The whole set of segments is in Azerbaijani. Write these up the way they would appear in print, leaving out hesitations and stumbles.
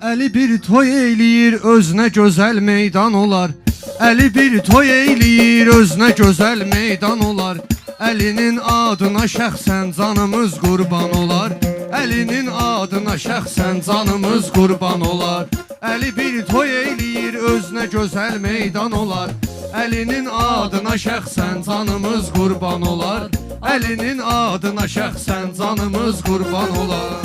Əli bir toy eyləyir, özünə gözəl meydan olar. Əli bir toy eyləyir, özünə gözəl meydan olar. Əlinin adına şəxsən canımız qurban olar. Əlinin adına şəxsən canımız qurban olar. Əli bir toy eyləyir, özünə gözəl meydan olar. Əlinin adına şəxsən canımız qurban olar. Əlinin adına şəxsən canımız qurban olar.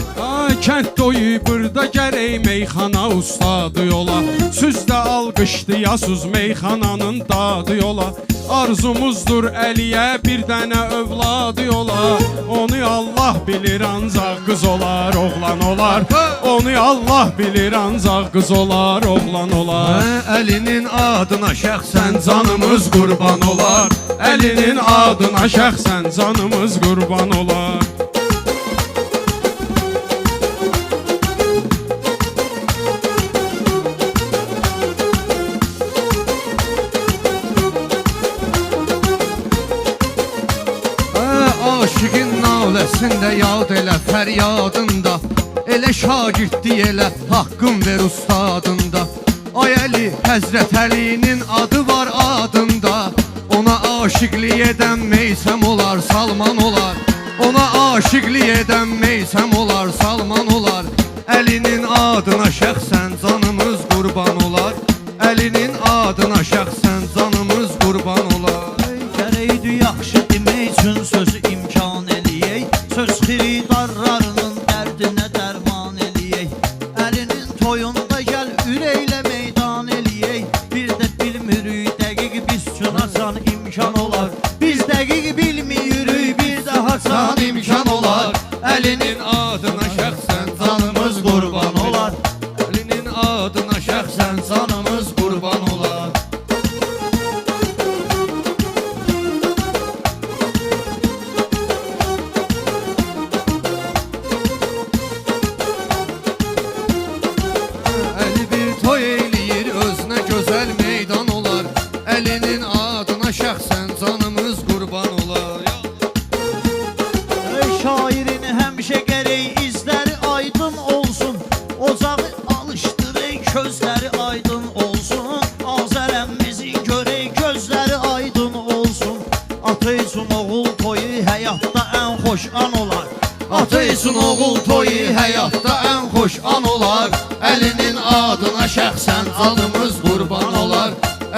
Kənd doyu burada gərək meyxana ustadı yola. Süzdə alqışlayasız meyxananın dadı yola. Arzumuzdur Əliyə bir dənə övladı yola. Onu Allah bilir ancaq qız olar, oğlan olar. Onu Allah bilir ancaq qız olar, oğlan olar. Əlinin adına şəxsən canımız qurban olar. Əlinin adına şəxsən canımız qurban olar. Aşıqın naləsində yad elə fəryadında. Elə şagirddi elə haqqın ver ustadında. Ay Əli, Həzrət Əlinin adı var adında. Ona aşıqlik edən meysəm olar, Salman olar. Ona aşıqlik edən meysəm olar, Salman olar. Əlinin adına şəxsən canımız qurban olar. Əlinin adına şəxsən canımız qurban olar. Gərəkdir yaxşı demək üçün sözü imkan eləyək. Söz xiridarlarının dərdinə dərman eləyək. Əlinin toyunda gəl ürəklə meydan eləyək. Bir də bilmirik dəqiq biz üçün haçan imkan olar. Biz dəqiq bilmirik bir də haçan imkan olar. Əlinin adına şəxsən canımız qurban olar. Əlinin adına şəxsən canımız qurban olar. Əli bir toy eyləyir, özünə gözəl meydan olar. Əlinin adına şəxsən canımız qurban olar. Şairin həmişə gərək izləri aydın olsun. Ocağı alışdırək, közləri aydın olsun. Azərəmizin görək, gözləri aydın olsun. Ata üçün oğul toyu həyatda ən xoş an olar. Ata üçün oğul toyu həyatda ən xoş an olar. Əlinin adına şəxsən canımız qurban olar.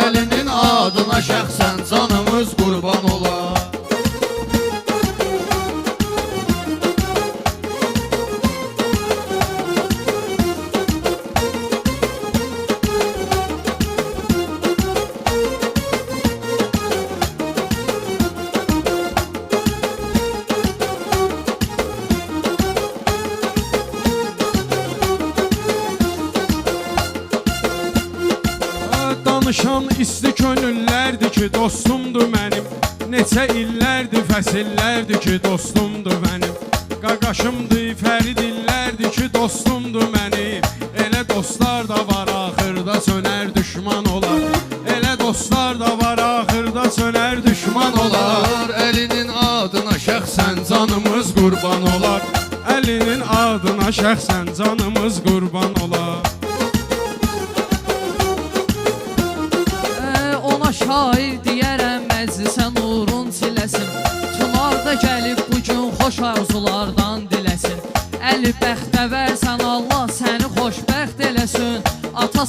Əlinin adına şəxsən canımız qurban olar. Danışan isti könüllərdir ki, dostumdur mənim. Neçə illərdir, fəsillərdir ki, dostumdur mənim. Qaqaşımdır, fərid illərdir ki, dostumdur mənim. Elə dostlar da var, axırda sönər düşman olar. Elə dostlar da var, axırda sönər düşman olar. Əlinin adına şəxsən canımız qurban olar. Əlinin adına şəxsən canımız qurban olar. Ona şair deyərəm, məclisə nurun siləsin. Çınarda gəlib bugün xoş arzulardan diləsin. Əli bəxtəvərsən, Allah səni xoşbəxt eləsin. Ata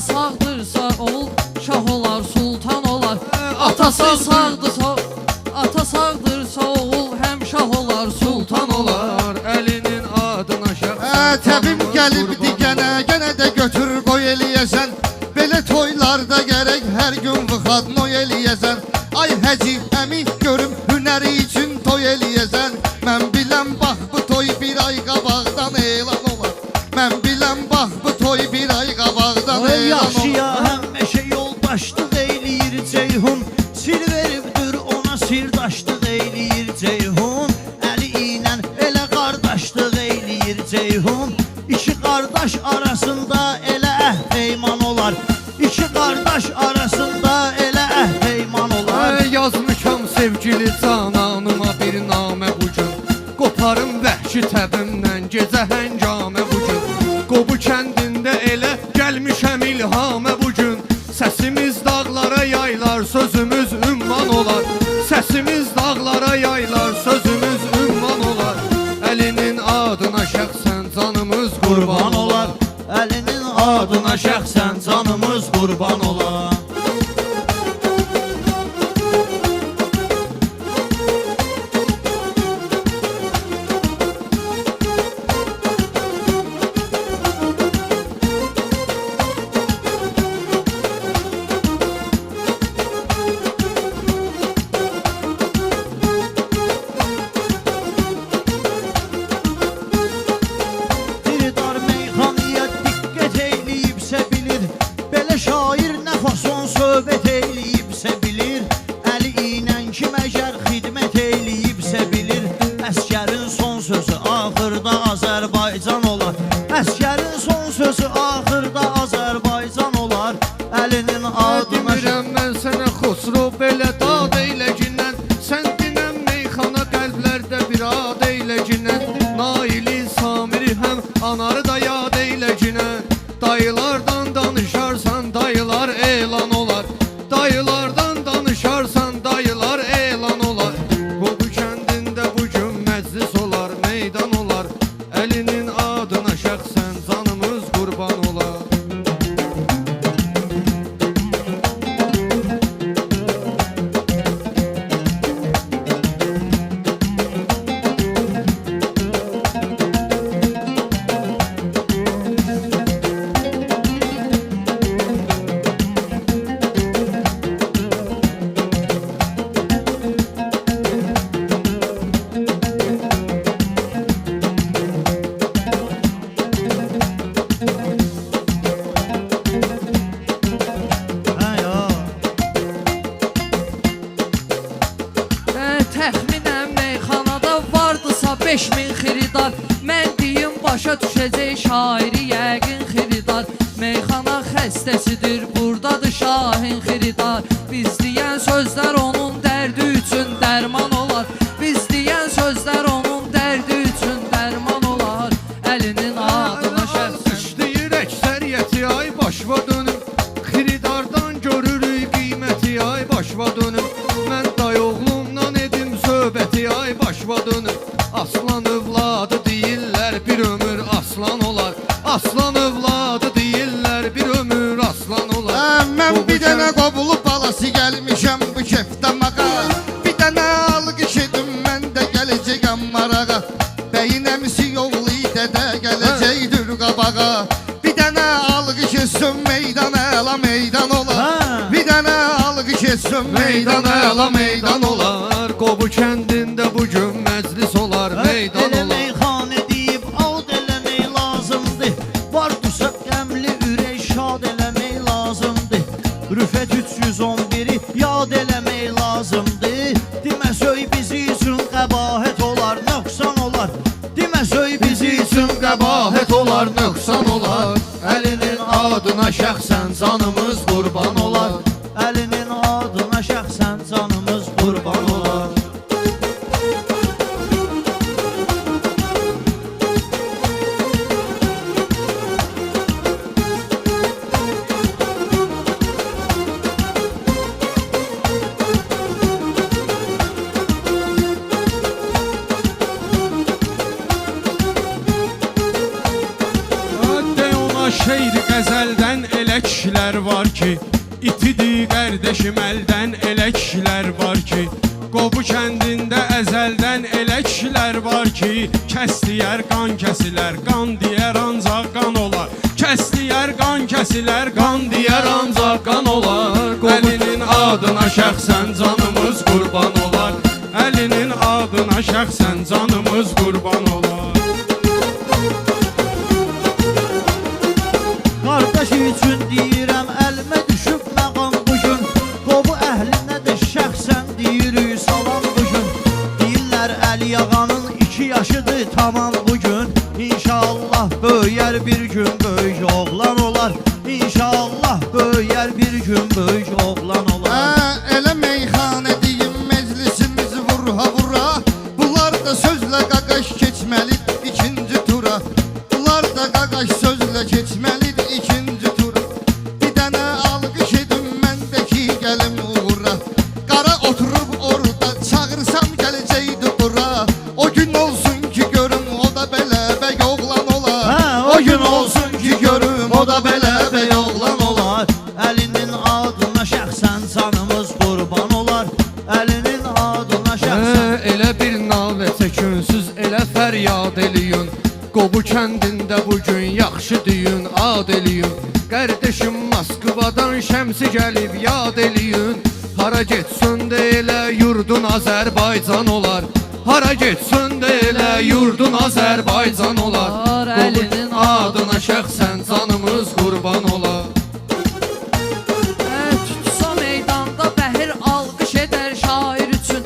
sağdırsa oğul şah olar, sultan olar. Ata sağdırsa oğul həm şah olar, sultan olar. Əlinin adına şəxsən Təbim gəlibdi gənə də götür qoy eləyəsən. Belə toylarda gərək hər gün vıxad noy eləyəsən. Ay Həci əmi görüm hünəri üçün toy eləyəsən. Mən biləm bax bu toy bir ay qabaqdan elan olar. Mən biləm bax bu toy bir ay qabaqdan elan Yaxşıya olar. həmişə yoldaşlıq eyləyir Ceyhun. Sir veribdir ona sirdaşlıq eyləyir Ceyhun. Əli ilə elə qardaşlıq eyləyir Ceyhun. İki qardaş arasında elə peyman olar. İki qardaş arasında elə peyman olar. Yazmışam sevgili cananıma bir namə bugün. Qoparım vəhşi təbimdən gecə həngamə bugün. Əskərin son sözü axırda Azərbaycan olar. Əlinin adına Demirəm mən sənə Xosro belə dad eyləcindən. Sən dinən meyxana qəlblərdə bir ad eyləcindən. Naili Samiri həm anarı da yad eyləcindən. Dayılardan danışarsan dayılar elan olar. Dayılardan danışarsan dayılar elan olar. Qobu kəndində bu gün məclis olar, meydan olar. Əlinin adına şəxsən canımız qurban olar. Təxminən meyxanada vardısa 5000 xiridar. Mən deyim başa düşəcək şairi yəqin xiridar. Meyxana xəstəsidir, buradadır şahin xiridar. Biz deyən sözlər onun dərdi üçün dərman olar. Biz deyən sözlər onun dərdi üçün dərman olar. Əlinin adına şəxsən İşləyir əksəriyyəti ay başva dönüm. Xiridardan görürük qiyməti ay başva dönüm. Mən dayoğlumdan edim söhbəti ay başva dönüm. Aslan övladı deyirlər bir ömür aslan olar. Aslan övladı deyirlər bir ömür aslan olar. Mən bir dənə qobulu balası gəlmişəm bu kəftəmağa. Bir dənə alıq işedim mən də gələcəyəm marağa. Bəyin əmisi yolu dədə gələcəkdir qabağa. Bir dənə alıq işetsin meydan əla meydan olar. Bir dənə alıq işetsin meydan əla meydan olar. Qobu kəndində bu gün məclis olar, meydan Elə olar. meyxanə deyib ad eləmək lazımdır. Vardırsa qəmli ürək şad eləmək lazımdır. Rüfət 311-i yad eləmək lazımdır. Demə söy bizi üçün qəbahət olar, nöqsan olar. Demə söy bizi üçün qəbahət olar, nöqsan olar. Əlinin adına şəxsən canımız qurban olar. Əlinin adına şəxsən canımız qurban olar. De ona şeir qəzəldən elə kişilər var ki, itidir qardeşim əldən elə kişilər var ki, Qobu kəndində əzəldən elə kişilər var ki, kəs deyər qan kəsilər, qan deyər ancaq qan olar. Kəs deyər qan kəsilər, qan deyər ancaq qan olar. Əlinin adına şəxsən canımız qurban olar. Əlinin adına şəxsən canımız qurban olar. Qardaş üçün deyirəm əlimə düşüb məqam bugün. Qobu əhlinə də şəxsən deyirik salam bugün. Deyirlər Əli Ağanın 2 yaşıdır tamam bugün. İnşallah böyər bir gün böyük oğlan olar. İnşallah böyər bir gün böyük oğlan olar. Elə meyxanə deyim məclisimizi vurha vura. Bunlar da sözlə qaqaş keçməlidir ikinci tura. Bunlar da qaqaş sözlə keçməlidir ikinci tura. Bir dənə alqış edim məndəki gəlim uğura. Qara oturub orada çağırsam gələcəkdi bura. O gün olsun ki görüm o da belə bəy oğlan olar. O gün olsun ki görüm o da belə bəy oğlan olar. Əlinin adına şəxsən canımız qurban olar. Əlinin adına şəxsən Elə bir navə çəkinsüz elə fəryad eləyin. Qobu kəndində bu gün yaxşı düyün ad eləyin. Qardeşim Moskvadan şəmsi gəlib yad eləyin. Hara getsin də elə yurdun Azərbaycan olar. Hara getsin də elə yurdun Azərbaycan olar. Əlinin adına şəxsən canımız qurban olar. Tutsa meydanda bəhir alqış edər şair üçün.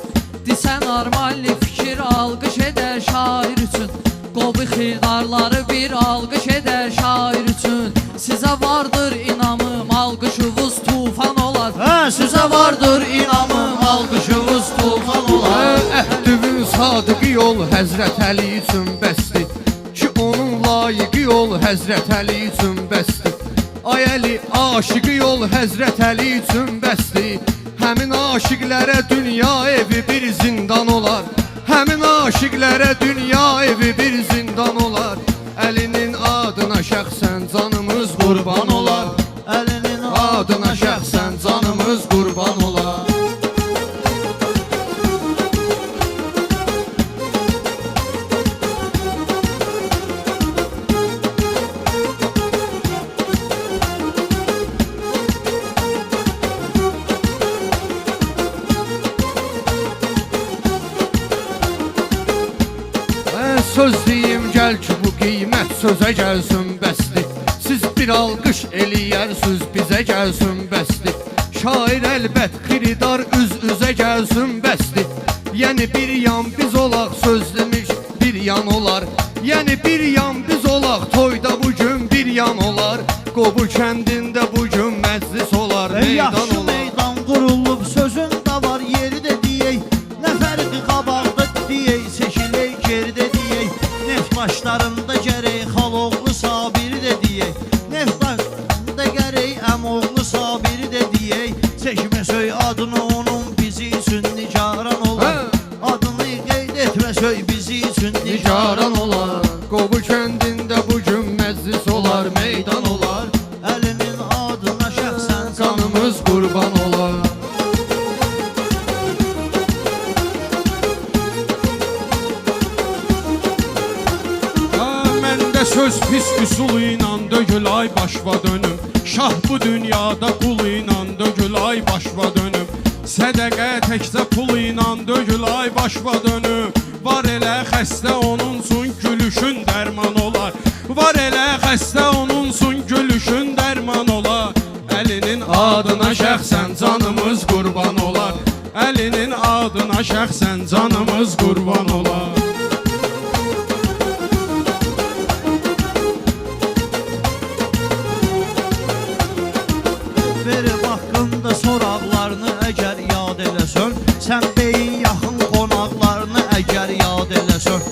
Disə normalni fikir alqış edər şair üçün. Qobu xiridarları bir alqış edər qədər şair üçün sizə vardır inamım, alqışınız tufan olar. Sizə vardır inamım, alqışınız tufan olar. Əhdüvün sadıqı yol Həzrət Əli üçün bəsdir ki, onun layiqi yol Həzrət Əli üçün bəsdir. Ay Əli, aşıqı yol Həzrət Əli üçün bəsdir. Həmin aşiqlərə dünya evi bir zindan olar. Həmin aşiqlərə dünya evi bir zindan olar. Əlinin adına şəxsən canımız qurban olar. Əlinin Adına şəxsən canımız qurban olar. Söz deyim gəl ki, bu qiymət sözə gəlsin bəsdir. Siz bir alqış eləyərsiniz, bizə gəlsin bəsdir. Şair əlbət xiridar üz-üzə gəlsin bəsdir. Yəni bir yan biz olaq, söz demiş bir yan olar. Yəni bir yan biz olaq, toyda bugün bir yan olar. Qobul kəndində bugün məclis olar, meydan Yaxşı olar. meydan qurulub, sözün də var yeri də deyək. Nə fərqi qabaqda deyək, seçilək geridə deyək. Neft başlarında gərək xaloğlu sabiri də deyək. Neft başlarında gərək əmoğlu sabiri də deyək. Çəkməsöy adını onun bizi üçün nigaran olar. Adını qeyd etməsöy bizi üçün Nigaran olar, Qobul kəndində bugün məclis olar, meydan olar. Əlinin adına şəxsən Canımız qurban olar. Məndə söz pis üsul ilə dögül ay başva dönüm. Şah bu dünyada qul ilə dögül ay başva dönüm. Sədəqə təkcə pul ilə dögül ay başva dönüm. Var elə xəstə onun üçün gülüşün dərman olar. Var elə xəstə onun üçün gülüşün dərman olar. Əlinin adına şəxsən canımız qurban olar. Əlinin adına şəxsən canımız qurban olar. Verib haqqında soraqlarını əgər yad eləsən. Sən beyin yaxın qonaqlarını əgər yad eləsən.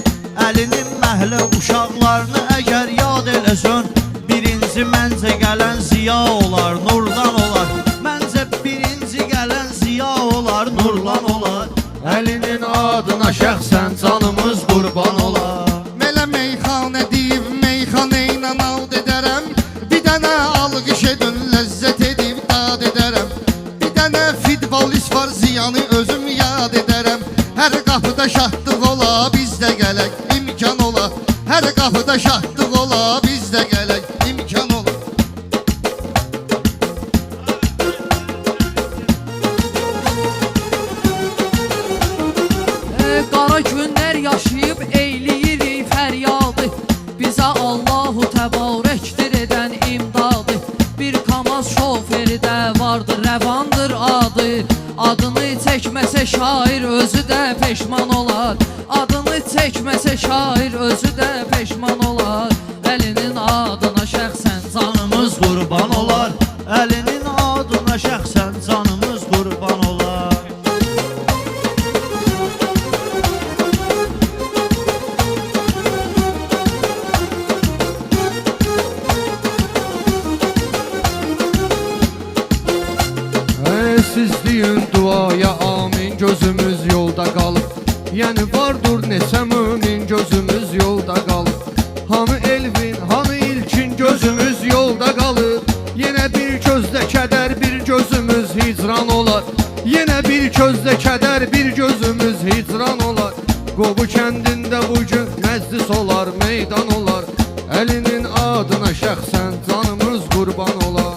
Əlinin məhlə uşaqlarını əgər yad eləsən. Birinci məncə gələn ziya olar, nurdan olar. Məncə birinci gələn ziya olar, nurlan olar. Əlinin adına şəxsən canımız qurban olar. Mələ meyxanə deyib meyxanə ilə ad edərəm. Bir dənə alqış edin ləzzət edib dad edərəm. Bir dənə futbolist var ziyanı özüm yad edərəm. Hər qapıda şahdlıq ola bizdə gələk imkan ola. Hər qapıda şahdlıq ola bizdə gələk imkan ola. Qara günlər yaşayıb eyləyirik fəryadı. Bizə Allahu təbarəkdir edən imdadı. Bir kamaz şoferi də vardır, rəvandır adı. Adını çəkməsə şair özü də peşman olar. Adını çəkməsə şair özü də peşman olar. Əlinin adına şəxsən canımız qurban olar. Əlinin adına şəxsən canımız qurban olar. Siz deyin duaya amin, gözümüz yolda qalıb. Yəni vardır neçə mümin, gözümüz yolda qalıb. Hanı Elvin, hanı İlkin, gözümüz yolda qalıb. Yenə bir gözdə kədər, bir gözümüz hicran olar. Yenə bir gözdə kədər, bir gözümüz hicran olar. Qobul kəndində bugün məclis olar, meydan olar. Əlinin adına şəxsən canımız qurban olar.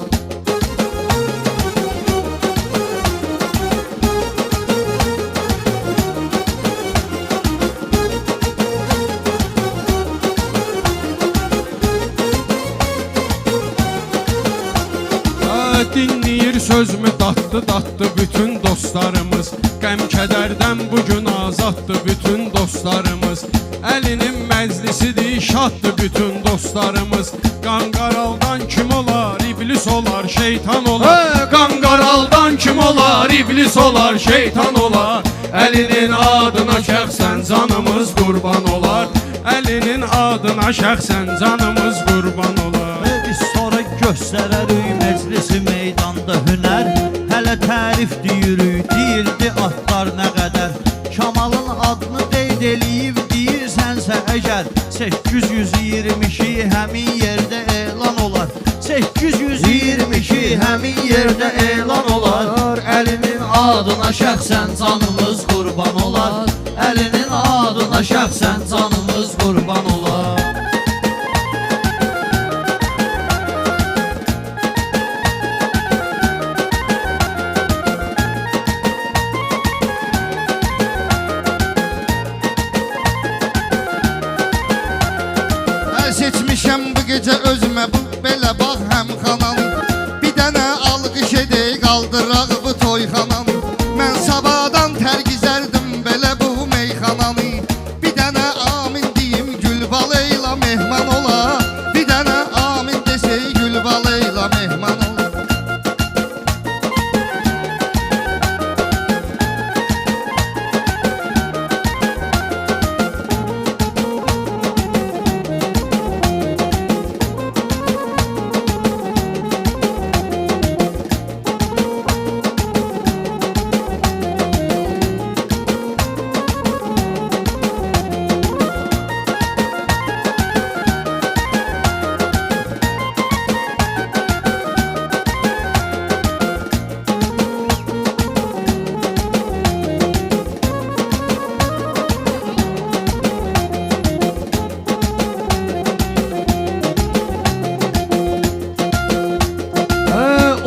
Dinləyir bir sözmü datdı bütün dostlarımız. Qəm kədərdən bugün azaddı bütün dostlarımız. Əlinin məclisidir şaddı bütün dostlarımız. Qanqaraldan kim olar, iblis olar, şeytan olar. Qanqaraldan kim olar, iblis olar, şeytan olar. Əlinin adına şəxsən canımız qurban olar. Əlinin adına şəxsən canımız qurban olar. Biz sonra göstərərik məclisi meydanda hünər. Hələ tərif deyirik, deyirdi atlar nə qədər. Kamalın adını qeyd eləyib deyirsənsə əgər 822 həmin yerdə elan olar. 822 həmin yerdə elan olar. Əlinin adına şəxsən canımız qurban olar. Əlinin adına şəxsən canımız qurban olar. Seçmişəm bu gecə özümə bu belə bax həm xananı. Bir dənə alqış edək qaldıraq bu toyxananı. Mən sabahdan tərgizərdim belə bu meyxananı. Bir dənə amin deyim Gülbaleyla mehman ola. Bir dənə amin desək Gülbaleyla mehman ola.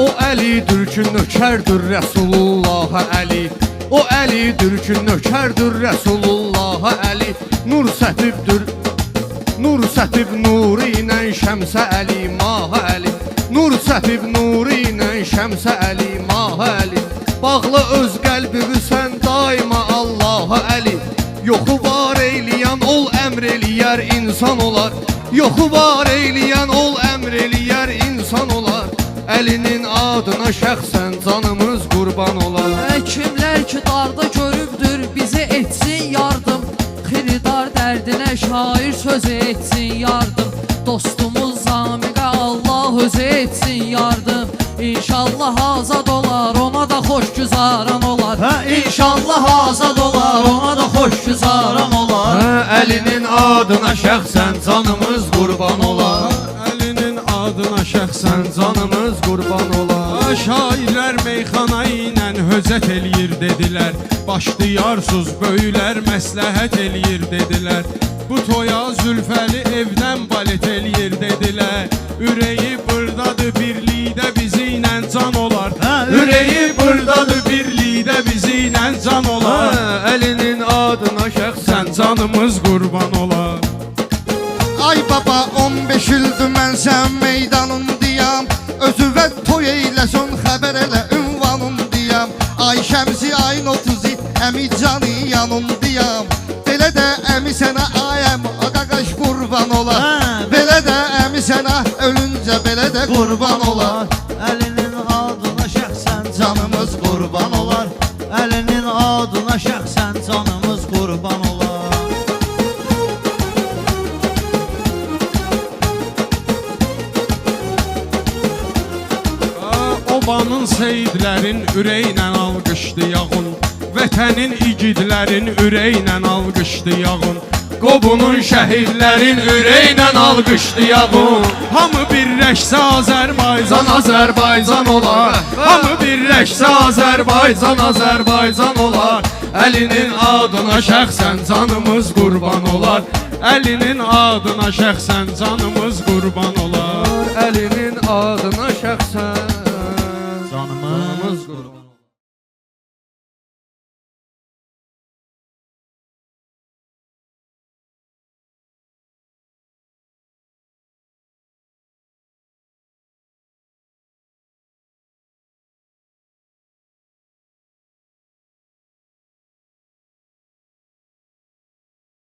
O Əlidir ki nökərdir Rəsulullaha Əli. O Əlidir ki nökərdir Rəsulullaha Əli. Nur sətibdir, nur sətib nuru ilə Şəmsə Əli Maha Əli. Nur sətib nuru ilə Şəmsə Əli Maha Əli. Bağla öz qəlbimi sən daima Allaha Əli. Yoxu var eyləyən ol əmr eləyər insan olar. Yoxu var eyləyən ol əmr eləyər insan olar. Əlinin adına şəxsən canımız qurban olar. Kimlər ki darda görübdür bizi etsin yardım. Xiridar dərdinə şair sözü etsin yardım. Dostumuz Zamiqə Allah özü etsin yardım. İnşallah azad olar ona da xoş güzaran olar. İnşallah azad olar ona da xoş güzaran olar. Əlinin adına şəxsən canımız qurban olar. Əlinin adına şəxsən Canımız qurban olar. Şairlər meyxana ilə höcət eləyir dedilər. Başlayarsız böylər məsləhət eləyir dedilər. Bu toya Zülfəli evdən balet eləyir dedilər. Ürəyi burdadır birlikdə bizi ilə can olar. Ürəyi burdadır birlikdə bizi ilə can olar. Əlinin adına şəxsən Sən canımız qurban olar. Ay baba 15 ildir mən sən meydanındayam. Özüvə toy eyləsən xəbər elə ünvanındayam. Ay Şəmsi ayın 30 əmi canı yanındayam. Belə də əmi sənə ayəm qaqaş qurban olar. Belə də əmi sənə ölüncə belə də qurban olar. Əlinin adına şəxsən canımız qurban olar. Əlinin adına şəxsən canımız qurban olar. Obanın seyidlərin ürəklə alqışdı yağın. Vətənin igidlərin ürəklə alqışdı yağın. Qobunun şəhidlərin ürəklə alqışdı yağın. Hamı birləşsə Azərbaycan, Azərbaycan olar. Hamı birləşsə Azərbaycan, Azərbaycan olar. Əlinin adına şəxsən canımız qurban olar. Əlinin adına şəxsən canımız qurban olar. Əlinin adına şəxsən